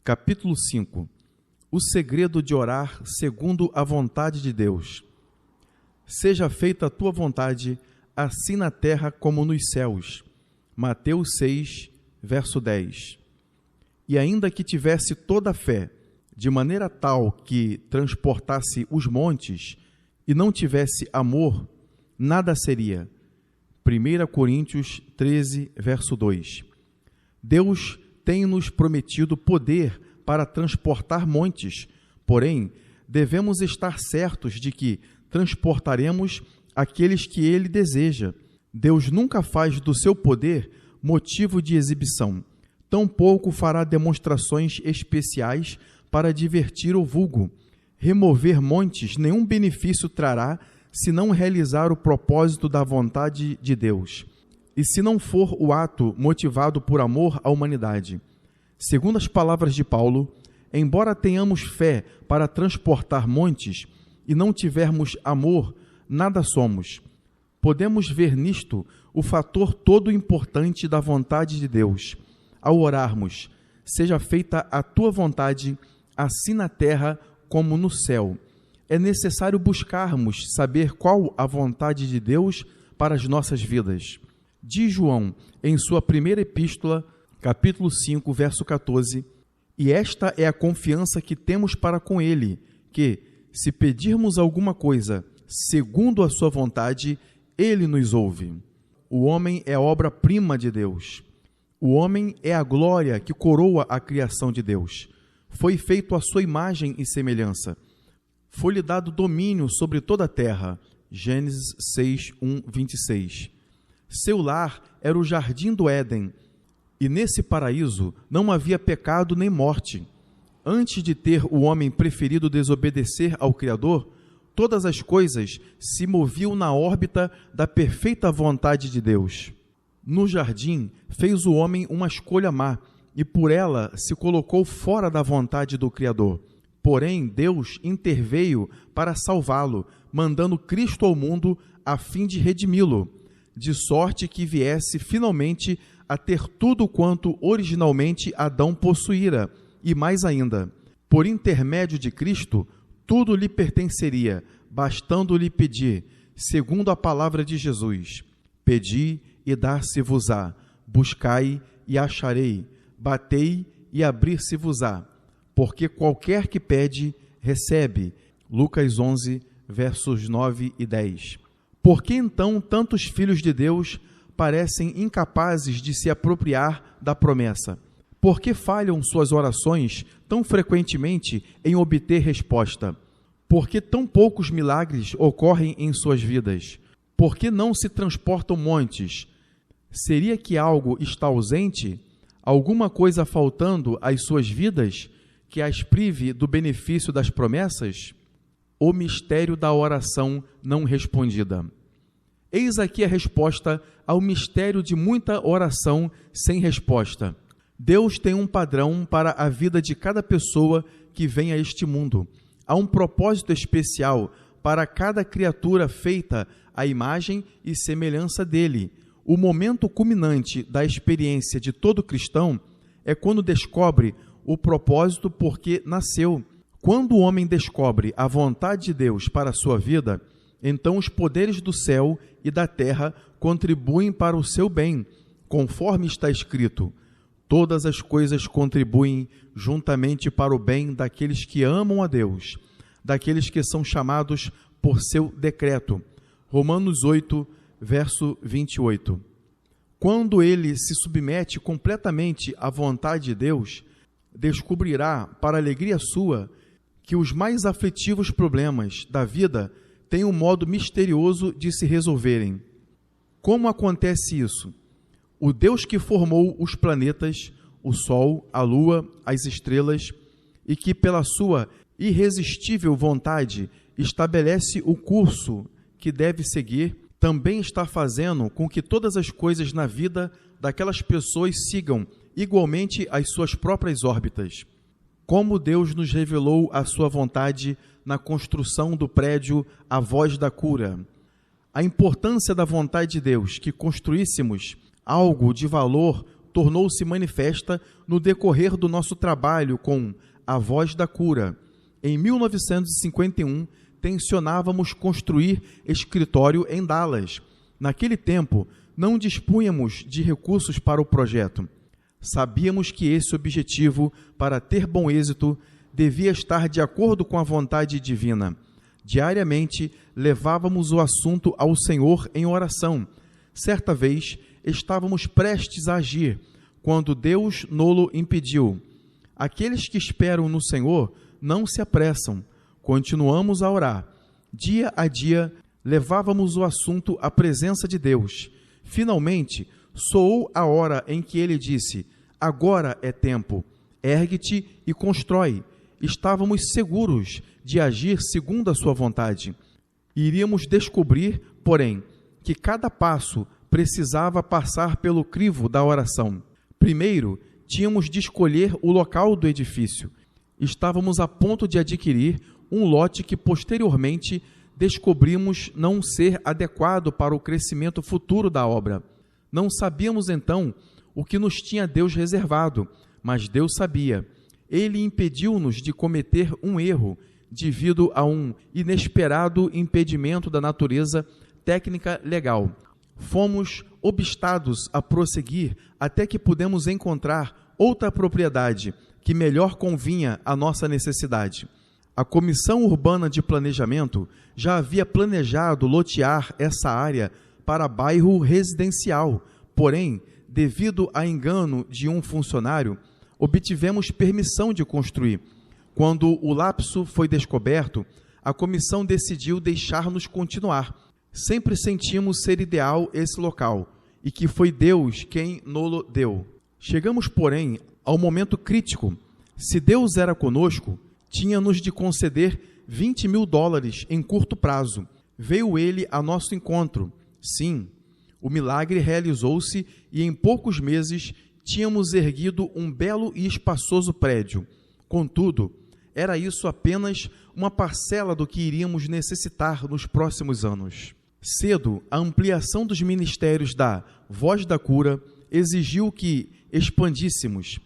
Capítulo 5. O segredo de orar segundo a vontade de Deus. Seja feita a tua vontade, assim na terra como nos céus. Mateus 6, verso 10. E ainda que tivesse toda a fé, de maneira tal que transportasse os montes, e não tivesse amor, nada seria. 1 Coríntios 13, verso 2. Deus tem-nos prometido poder para transportar montes, porém, devemos estar certos de que transportaremos aqueles que Ele deseja. Deus nunca faz do seu poder motivo de exibição, tampouco fará demonstrações especiais para divertir o vulgo. Remover montes nenhum benefício trará se não realizar o propósito da vontade de Deus, e se não for o ato motivado por amor à humanidade. Segundo as palavras de Paulo, embora tenhamos fé para transportar montes e não tivermos amor, nada somos. Podemos ver nisto o fator todo importante da vontade de Deus. Ao orarmos, seja feita a tua vontade, assim na terra como no céu. É necessário buscarmos saber qual a vontade de Deus para as nossas vidas. Diz João, em sua primeira epístola, capítulo 5, verso 14, e esta é a confiança que temos para com Ele, que, se pedirmos alguma coisa segundo a sua vontade, Ele nos ouve. O homem é obra-prima de Deus. O homem é a glória que coroa a criação de Deus. Foi feito à sua imagem e semelhança. Foi-lhe dado domínio sobre toda a terra. Gênesis 6, 1, 26. Seu lar era o jardim do Éden, e nesse paraíso não havia pecado nem morte. Antes de ter o homem preferido desobedecer ao Criador, todas as coisas se moviam na órbita da perfeita vontade de Deus. No jardim, fez o homem uma escolha má, e por ela se colocou fora da vontade do Criador. Porém, Deus interveio para salvá-lo, mandando Cristo ao mundo a fim de redimi-lo, de sorte que viesse finalmente a ter tudo quanto originalmente Adão possuíra, e mais ainda, por intermédio de Cristo, tudo lhe pertenceria, bastando-lhe pedir, segundo a palavra de Jesus: pedi e dar-se-vos-á, buscai e acharei, batei e abrir-se-vos-á, porque qualquer que pede, recebe. Lucas 11, versos 9 e 10. Por que então tantos filhos de Deus parecem incapazes de se apropriar da promessa? Por que falham suas orações tão frequentemente em obter resposta? Por que tão poucos milagres ocorrem em suas vidas? Por que não se transportam montes? Seria que algo está ausente? Alguma coisa faltando às suas vidas que as prive do benefício das promessas? O mistério da oração não respondida. Eis aqui a resposta ao mistério de muita oração sem resposta. Deus tem um padrão para a vida de cada pessoa que vem a este mundo. Há um propósito especial para cada criatura feita à imagem e semelhança dele. O momento culminante da experiência de todo cristão é quando descobre o propósito por que nasceu. Quando o homem descobre a vontade de Deus para a sua vida, então os poderes do céu e da terra contribuem para o seu bem, conforme está escrito: todas as coisas contribuem juntamente para o bem daqueles que amam a Deus, daqueles que são chamados por seu decreto. Romanos 8, verso 28. Quando ele se submete completamente à vontade de Deus, descobrirá, para alegria sua, que os mais aflitivos problemas da vida têm um modo misterioso de se resolverem. Como acontece isso? O Deus que formou os planetas, o Sol, a Lua, as estrelas, e que pela sua irresistível vontade estabelece o curso que deve seguir, também está fazendo com que todas as coisas na vida daquelas pessoas sigam igualmente as suas próprias órbitas. Como Deus nos revelou a sua vontade na construção do prédio A Voz da Cura. A importância da vontade de Deus que construíssemos algo de valor tornou-se manifesta no decorrer do nosso trabalho com A Voz da Cura. Em 1951, tensionávamos construir escritório em Dallas. Naquele tempo, não dispunhamos de recursos para o projeto. Sabíamos que esse objetivo, para ter bom êxito, devia estar de acordo com a vontade divina. Diariamente, levávamos o assunto ao Senhor em oração. Certa vez, estávamos prestes a agir, quando Deus nolo impediu. Aqueles que esperam no Senhor não se apressam. Continuamos a orar. Dia a dia, levávamos o assunto à presença de Deus. Finalmente, soou a hora em que ele disse: agora é tempo, ergue-te e constrói. Estávamos seguros de agir segundo a sua vontade. Iríamos descobrir, porém, que cada passo precisava passar pelo crivo da oração. Primeiro, tínhamos de escolher o local do edifício. Estávamos a ponto de adquirir um lote que posteriormente descobrimos não ser adequado para o crescimento futuro da obra. Não sabíamos então o que nos tinha Deus reservado, mas Deus sabia. Ele impediu-nos de cometer um erro devido a um inesperado impedimento da natureza técnica legal. Fomos obstados a prosseguir até que pudemos encontrar outra propriedade que melhor convinha à nossa necessidade. A Comissão Urbana de Planejamento já havia planejado lotear essa área para bairro residencial, porém, devido a engano de um funcionário, obtivemos permissão de construir. Quando o lapso foi descoberto, a comissão decidiu deixar-nos continuar. Sempre sentimos ser ideal esse local, e que foi Deus quem nos deu. Chegamos, porém, ao momento crítico. Se Deus era conosco, tinha-nos de conceder $20 mil em curto prazo. Veio ele a nosso encontro. Sim, o milagre realizou-se e em poucos meses tínhamos erguido um belo e espaçoso prédio. Contudo, era isso apenas uma parcela do que iríamos necessitar nos próximos anos. Cedo, a ampliação dos ministérios da Voz da Cura exigiu que expandíssemos.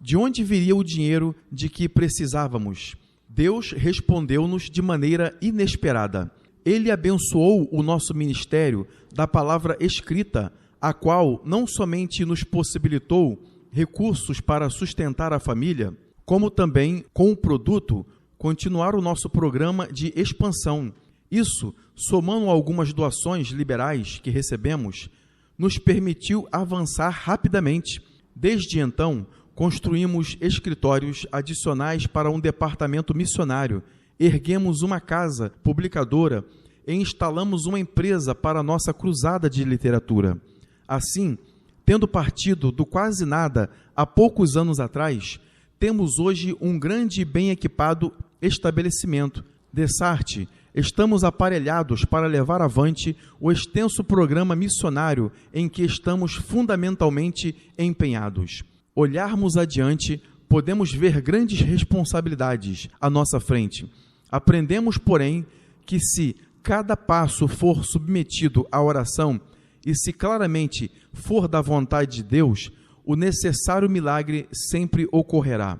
De onde viria o dinheiro de que precisávamos? Deus respondeu-nos de maneira inesperada. Ele abençoou o nosso ministério da palavra escrita, a qual não somente nos possibilitou recursos para sustentar a família, como também, com o produto, continuar o nosso programa de expansão. Isso, somando algumas doações liberais que recebemos, nos permitiu avançar rapidamente. Desde então, construímos escritórios adicionais para um departamento missionário, erguemos uma casa publicadora e instalamos uma empresa para a nossa cruzada de literatura. Assim, tendo partido do quase nada há poucos anos atrás, temos hoje um grande e bem equipado estabelecimento. Dessarte, estamos aparelhados para levar avante o extenso programa missionário em que estamos fundamentalmente empenhados. Olharmos adiante, podemos ver grandes responsabilidades à nossa frente. Aprendemos, porém, que se cada passo for submetido à oração e se claramente for da vontade de Deus, o necessário milagre sempre ocorrerá.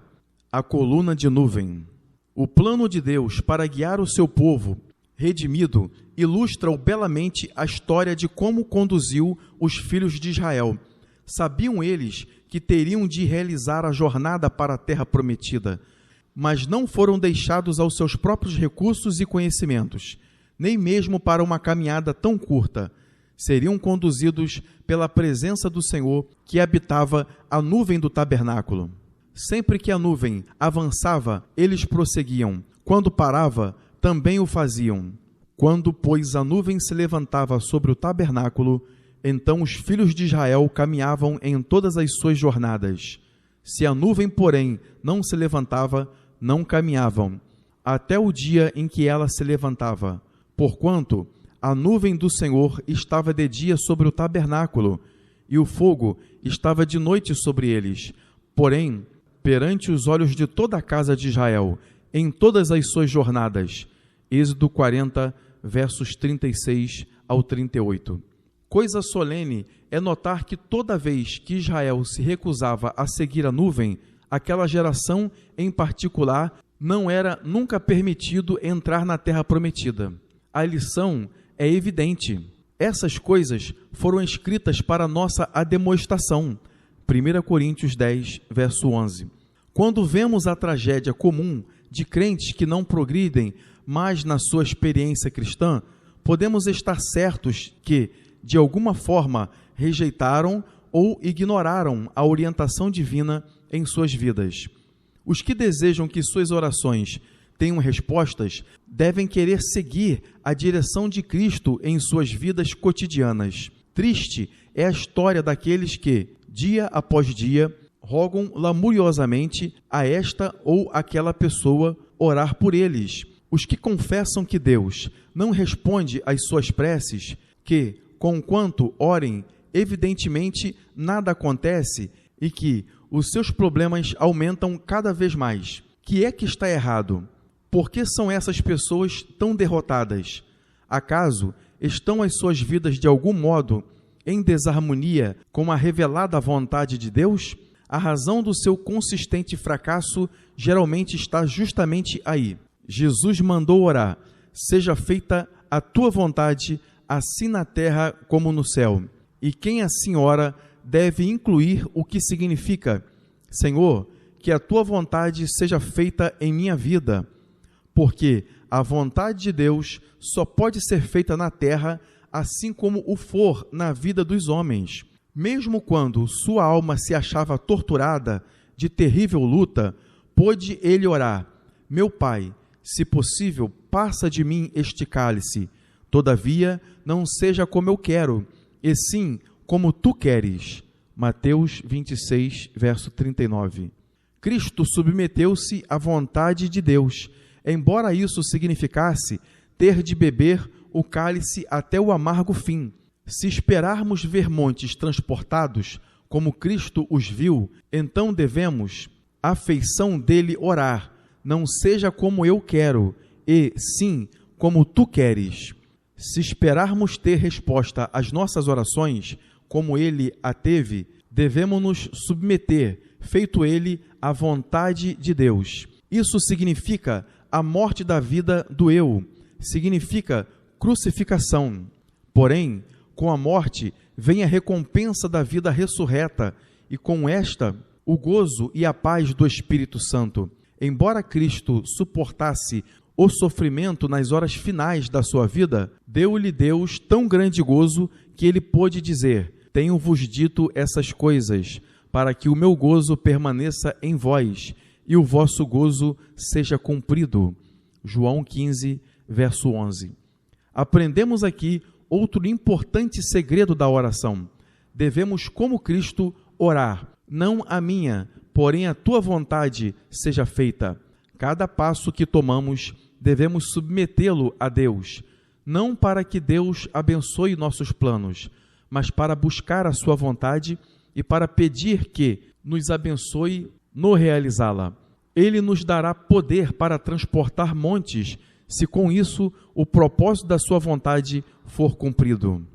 A coluna de nuvem. O plano de Deus para guiar o seu povo redimido ilustra belamente a história de como conduziu os filhos de Israel. Sabiam eles que teriam de realizar a jornada para a terra prometida, mas não foram deixados aos seus próprios recursos e conhecimentos, nem mesmo para uma caminhada tão curta. Seriam conduzidos pela presença do Senhor, que habitava a nuvem do tabernáculo. Sempre que a nuvem avançava, eles prosseguiam. Quando parava, também o faziam. Quando, pois, a nuvem se levantava sobre o tabernáculo, então os filhos de Israel caminhavam em todas as suas jornadas. Se a nuvem, porém, não se levantava, não caminhavam, até o dia em que ela se levantava. Porquanto a nuvem do Senhor estava de dia sobre o tabernáculo, e o fogo estava de noite sobre eles. Porém, perante os olhos de toda a casa de Israel, em todas as suas jornadas. Êxodo 40, versos 36 ao 38. Coisa solene é notar que toda vez que Israel se recusava a seguir a nuvem, aquela geração em particular não era nunca permitido entrar na terra prometida. A lição é evidente. Essas coisas foram escritas para nossa ademoestação. 1 Coríntios 10, verso 11. Quando vemos a tragédia comum de crentes que não progridem mais na sua experiência cristã, podemos estar certos que, de alguma forma, rejeitaram ou ignoraram a orientação divina em suas vidas. Os que desejam que suas orações tenham respostas devem querer seguir a direção de Cristo em suas vidas cotidianas. Triste é a história daqueles que, dia após dia, rogam lamuriosamente a esta ou aquela pessoa orar por eles. Os que confessam que Deus não responde às suas preces, que, conquanto orem, evidentemente nada acontece e que os seus problemas aumentam cada vez mais. Que é que está errado? Por que são essas pessoas tão derrotadas? Acaso estão as suas vidas de algum modo em desarmonia com a revelada vontade de Deus? A razão do seu consistente fracasso geralmente está justamente aí. Jesus mandou orar: seja feita a tua vontade, assim na terra como no céu. E quem assim ora deve incluir o que significa: Senhor, que a tua vontade seja feita em minha vida, porque a vontade de Deus só pode ser feita na terra, assim como o for na vida dos homens. Mesmo quando sua alma se achava torturada de terrível luta, pôde ele orar: meu Pai, se possível, passa de mim este cálice. Todavia, não seja como eu quero, e sim como tu queres. Mateus 26, verso 39. Cristo submeteu-se à vontade de Deus, embora isso significasse ter de beber o cálice até o amargo fim. Se esperarmos ver montes transportados, como Cristo os viu, então devemos, à feição dele, orar: não seja como eu quero, e sim como tu queres. Se esperarmos ter resposta às nossas orações, como ele a teve, devemos-nos submeter, feito ele, à vontade de Deus. Isso significa a morte da vida do eu, significa crucificação. Porém, com a morte vem a recompensa da vida ressurreta, e com esta, o gozo e a paz do Espírito Santo. Embora Cristo suportasse o sofrimento nas horas finais da sua vida, deu-lhe Deus tão grande gozo que ele pôde dizer: tenho-vos dito essas coisas, para que o meu gozo permaneça em vós e o vosso gozo seja cumprido. João 15, verso 11. Aprendemos aqui outro importante segredo da oração. Devemos, como Cristo, orar: não a minha, porém a tua vontade seja feita. Cada passo que tomamos, devemos submetê-lo a Deus, não para que Deus abençoe nossos planos, mas para buscar a sua vontade e para pedir que nos abençoe no realizá-la. Ele nos dará poder para transportar montes, se com isso o propósito da sua vontade for cumprido.